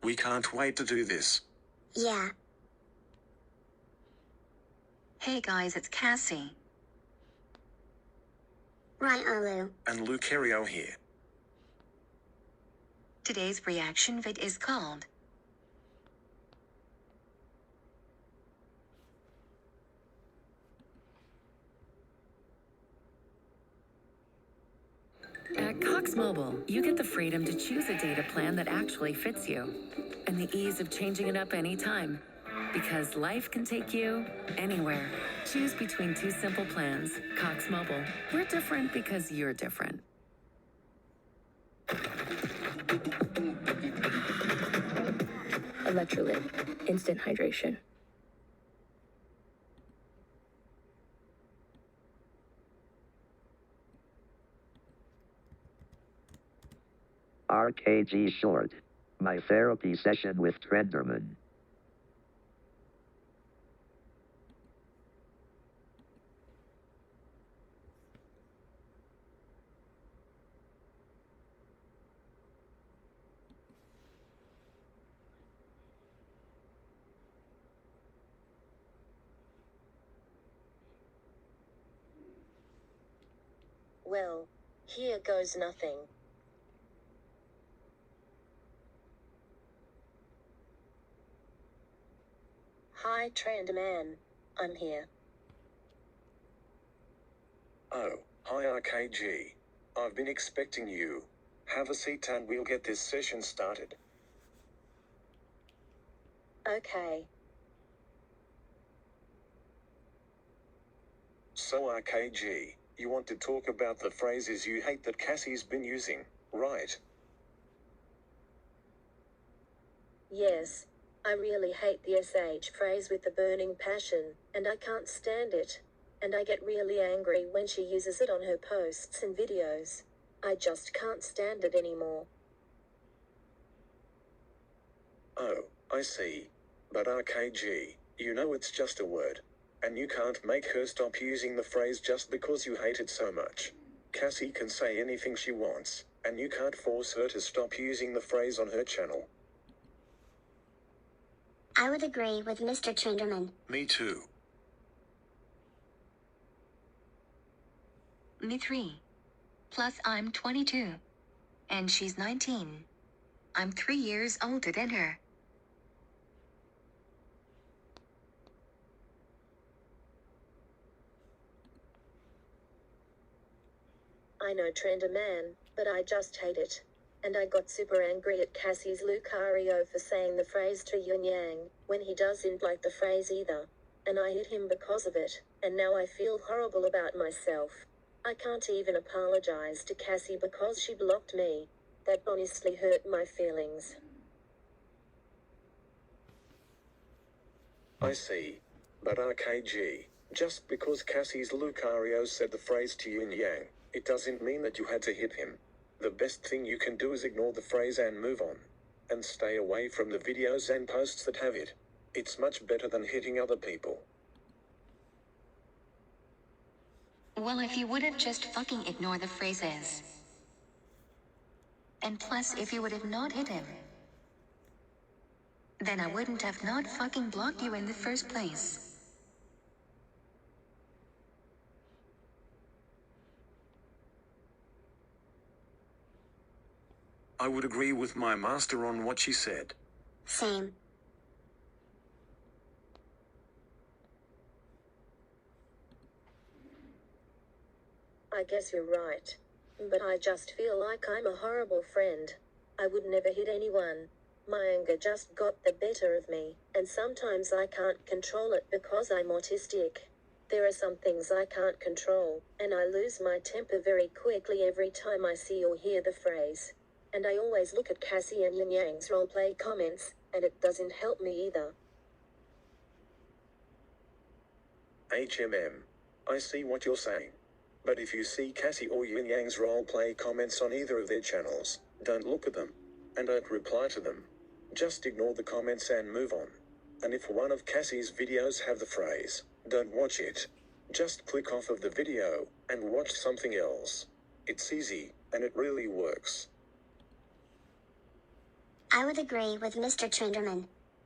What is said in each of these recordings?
We can't wait to do this. Yeah. Hey guys, it's Cassie. Riolu. And Riolu here. Today's reaction vid is called At Cox Mobile, you get the freedom to choose a data plan that actually fits you, and the ease of changing it up anytime. Because life can take you anywhere. Choose between two simple plans. Cox Mobile. We're different because you're different. Electrolyte. Instant hydration. RKG short. My therapy session with Trenderman. Well, here goes nothing. Hi Trenderman, I'm here. Oh, hi RKG. I've been expecting you. Have a seat and we'll get this session started. Okay. So RKG, you want to talk about the phrases you hate that Cassie's been using, right? Yes. I really hate the SH phrase with a burning passion, and I can't stand it. And I get really angry when she uses it on her posts and videos. I just can't stand it anymore. Oh, I see. But RKG, you know it's just a word. And you can't make her stop using the phrase just because you hate it so much. Cassie can say anything she wants, and you can't force her to stop using the phrase on her channel. I would agree with Mr. Trenderman. Me too. Me 3. Plus I'm 22. And she's 19. I'm 3 years older than her. I know Trenderman, but I just hate it. And I got super angry at Cassie's Lucario for saying the phrase to Yin Yang, when he doesn't like the phrase either. And I hit him because of it, and now I feel horrible about myself. I can't even apologize to Cassie because she blocked me. That honestly hurt my feelings. I see. But RKG, just because Cassie's Lucario said the phrase to Yin Yang, it doesn't mean that you had to hit him. The best thing you can do is ignore the phrase and move on. And stay away from the videos and posts that have it. It's much better than hitting other people. Well, if you would have just fucking ignored the phrases. And plus, if you would have not hit him, then I wouldn't have not fucking blocked you in the first place. I would agree with my master on what she said. Same. I guess you're right. But I just feel like I'm a horrible friend. I would never hit anyone. My anger just got the better of me, and sometimes I can't control it because I'm autistic. There are some things I can't control, and I lose my temper very quickly every time I see or hear the phrase. And I always look at Cassie and Yin Yang's roleplay comments, and it doesn't help me either. I see what you're saying. But if you see Cassie or Yin Yang's roleplay comments on either of their channels, don't look at them. And don't reply to them. Just ignore the comments and move on. And if one of Cassie's videos have the phrase, don't watch it. Just click off of the video, and watch something else. It's easy, and it really works. I would agree with Mr. Trenderman.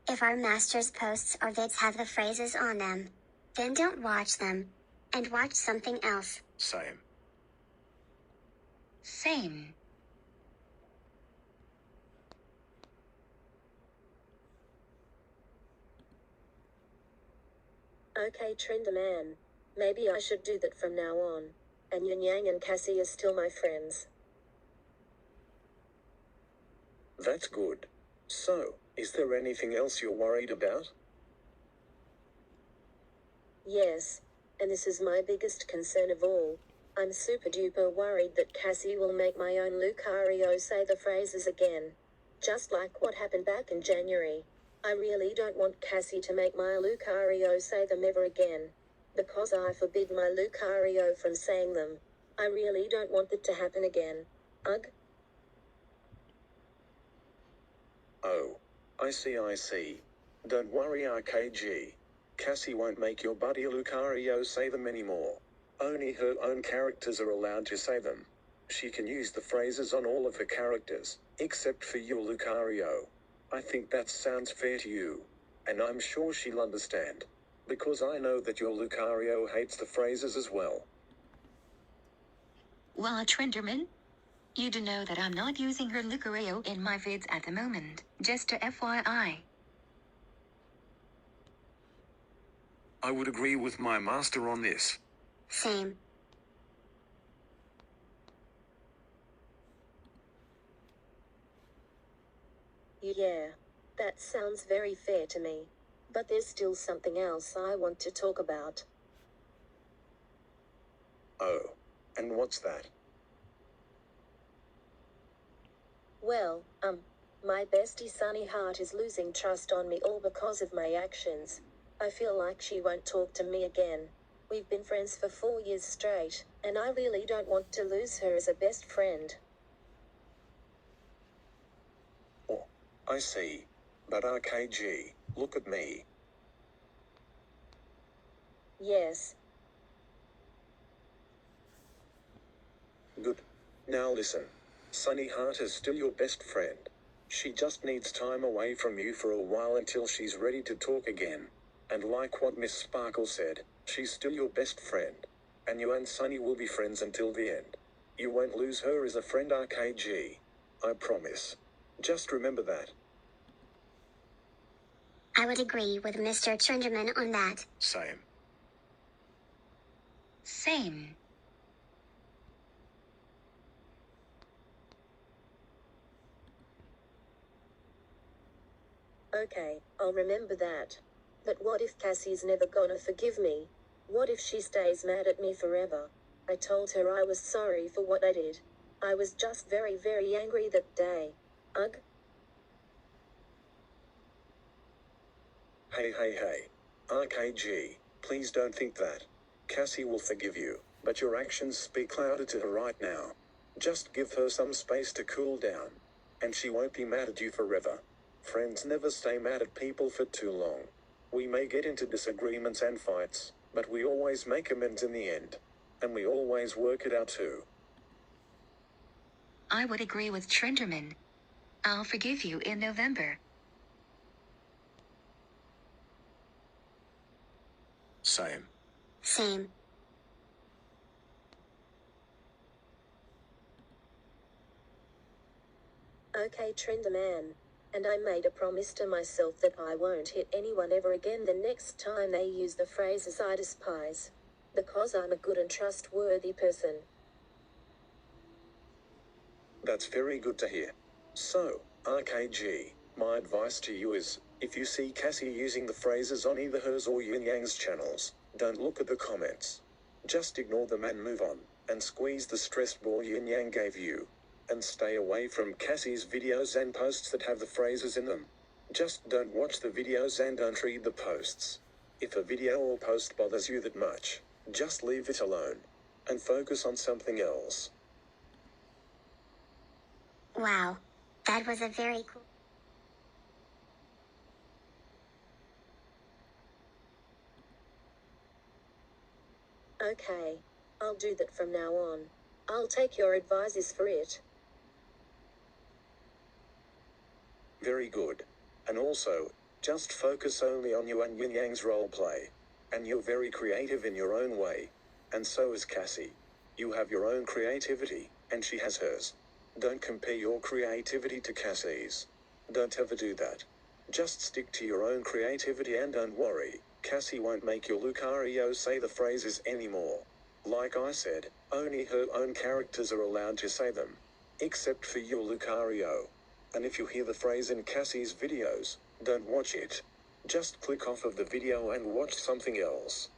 If our master's posts or vids have the phrases on them, then don't watch them. And watch something else. Same. Same. Okay, Trenderman. Maybe I should do that from now on. And Yin Yang and Cassie are still my friends. That's good. So, is there anything else you're worried about? Yes. And this is my biggest concern of all. I'm super duper worried that Cassie will make my own Lucario say the phrases again. Just like what happened back in January. I really don't want Cassie to make my Lucario say them ever again. Because I forbid my Lucario from saying them. I really don't want that to happen again. Ugh. Oh. I see. Don't worry, RKG. Cassie won't make your buddy Lucario say them anymore. Only her own characters are allowed to say them. She can use the phrases on all of her characters, except for your Lucario. I think that sounds fair to you. And I'm sure she'll understand. Because I know that your Lucario hates the phrases as well. Well, Trenderman, you do know that I'm not using her Lucario in my vids at the moment, just to FYI. I would agree with my master on this. Same. Yeah. That sounds very fair to me. But there's still something else I want to talk about. Oh. And what's that? Well, my bestie Sunny Heart is losing trust on me all because of my actions. I feel like she won't talk to me again. We've been friends for 4 years straight, and I really don't want to lose her as a best friend. Oh, I see. But RKG, look at me. Yes. Good. Now listen. Sunny Heart is still your best friend. She just needs time away from you for a while until she's ready to talk again. And like what Miss Sparkle said, she's still your best friend. And you and Sunny will be friends until the end. You won't lose her as a friend, RKG. I promise. Just remember that. I would agree with Mr. Trenderman on that. Same. Same. Okay, I'll remember that. But what if Cassie's never gonna forgive me? What if she stays mad at me forever? I told her I was sorry for what I did. I was just very, very angry that day. Ugh. Hey. RKG, please don't think that. Cassie will forgive you, but your actions speak louder to her right now. Just give her some space to cool down. And she won't be mad at you forever. Friends never stay mad at people for too long. We may get into disagreements and fights, but we always make amends in the end. And we always work it out too. I would agree with Trenderman. I'll forgive you in November. Same. Same. Okay, Trenderman. And I made a promise to myself that I won't hit anyone ever again the next time they use the phrases I despise. Because I'm a good and trustworthy person. That's very good to hear. So, RKG, my advice to you is, if you see Cassie using the phrases on either hers or Yin Yang's channels, don't look at the comments. Just ignore them and move on, and squeeze the stress ball Yin Yang gave you. And stay away from Cassie's videos and posts that have the phrases in them. Just don't watch the videos and don't read the posts. If a video or post bothers you that much, just leave it alone. And focus on something else. Wow. That was a very cool. Okay. I'll do that from now on. I'll take your advices for it. Very good. And also, just focus only on you and Yin Yang's roleplay. And you're very creative in your own way. And so is Cassie. You have your own creativity, and she has hers. Don't compare your creativity to Cassie's. Don't ever do that. Just stick to your own creativity and don't worry, Cassie won't make your Lucario say the phrases anymore. Like I said, only her own characters are allowed to say them. Except for your Lucario. And if you hear the phrase in Cassie's videos, don't watch it. Just click off of the video and watch something else.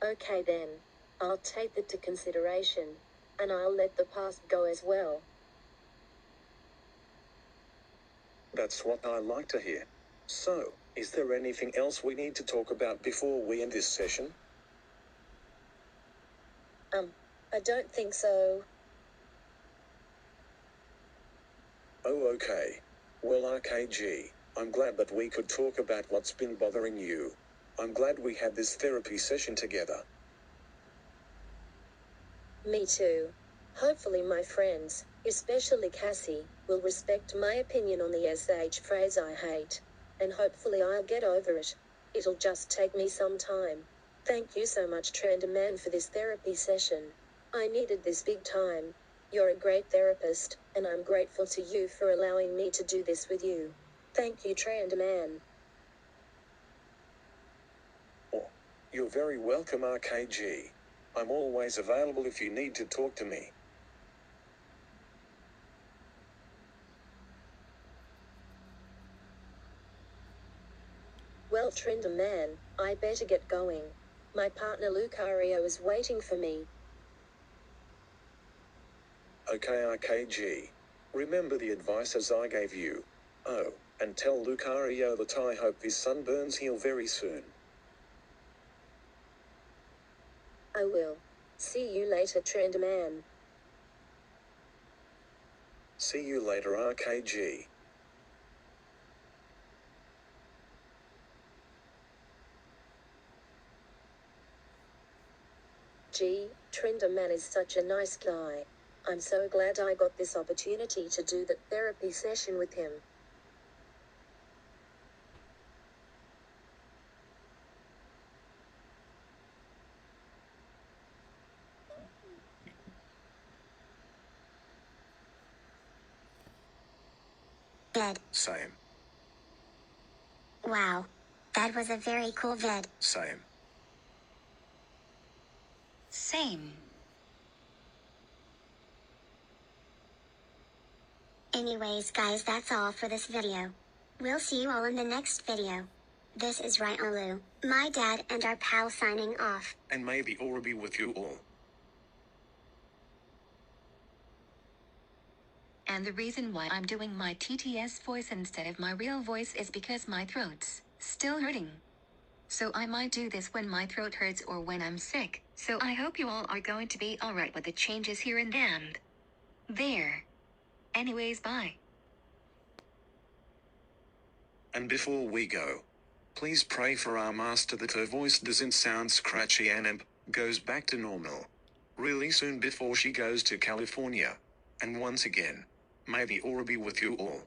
Okay then. I'll take that to consideration. And I'll let the past go as well. That's what I like to hear. So, is there anything else we need to talk about before we end this session? I don't think so. Oh, okay. Well, RKG, I'm glad that we could talk about what's been bothering you. I'm glad we had this therapy session together. Me too. Hopefully my friends, especially Cassie, will respect my opinion on the SH phrase I hate. And hopefully I'll get over it. It'll just take me some time. Thank you so much Trenderman for this therapy session. I needed this big time. You're a great therapist, and I'm grateful to you for allowing me to do this with you. Thank you Trenderman. Oh, you're very welcome RKG. I'm always available if you need to talk to me. Well Trenderman, I better get going. My partner Lucario is waiting for me. Okay RKG. Remember the advices I gave you. Oh, and tell Lucario that I hope his sunburns heal very soon. I will. See you later Trenderman. See you later RKG. Gee, Trenderman is such a nice guy. I'm so glad I got this opportunity to do that therapy session with him. Vid. Same. Wow. That was a very cool vid. Same. Same. Anyways guys, that's all for this video. We'll see you all in the next video. This is Riolu, my dad and our pal signing off. And may the aura be with you all. And the reason why I'm doing my TTS voice instead of my real voice is because my throat's still hurting. So I might do this when my throat hurts or when I'm sick. So I hope you all are going to be alright with the changes here and there. Anyways, bye. And before we go, please pray for our master that her voice doesn't sound scratchy and goes back to normal really soon before she goes to California. And once again, may the aura be with you all.